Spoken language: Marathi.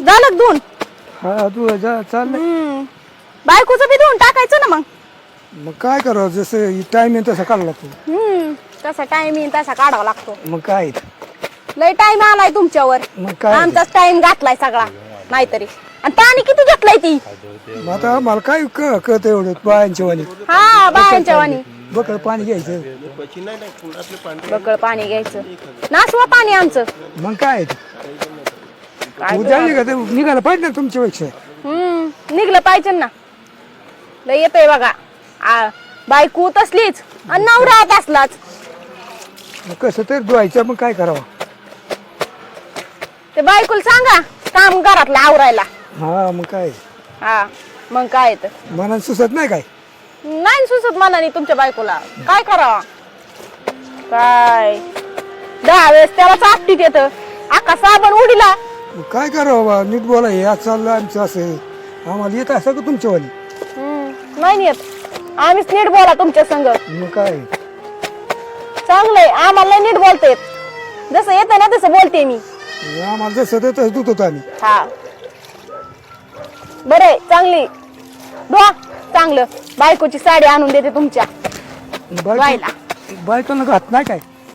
झालं धुवून. हा तू जा चाललंय. बायकोचं बी धुवून टाकायचं ना मग. मग काय करावं जसं टाइम आहे तसं काढला तू. तसा टाइम येईल तसा काढावा लागतो. मग काय लय टाइम आलाय तुमच्यावर. मग काय आमचाच टाइम घातलाय सगळा नाहीतरी. आणि पाणी किती घेतलंय ती. मग आता मला काय कळत एवढं बायांच्या वाणी. हा बायांच्या वाणी बकळ पाणी घ्यायचं. बकळ पाणी घ्यायचं. नासवा पाणी आमचं. मग काय काय उद्या निघायला पाहिजे ना तुमच्यापेक्षा. निघलं पाहिजे ना. लय येतोय बघा. बायको तसलीच आणि नवरा तसलाच. मग कसं तर धुवायचं मग काय करावं. ते बायकोला सांगा काम घरातलं आवरायला. हा मग काय हा मग काय तर मनात सुचत नाही काय. नाही सुचत मनाने तुमच्या बायकोला. काय करावा काय 10 वेळेस त्याला चापटीत येतं. आका साबण उडीला. मग काय करावं बा नीट बोला हे आज चाललं आमचं असं. आम्हाला येत असं का तुमच्या वाणी. नाही येत. आम्हीच नीट बोला तुमच्या संग. मग काय चांगलंय आम्हाला नीट बोलता येत. जसं येतं ना तसं बोलते मी. आम्हाला जसं ते तसं धुत होतो आम्ही. हा बरंय चांगली धुवा चांगलं. बायकोची साडी आणून देते तुमच्या बायला. बायकोला घात नाही काय.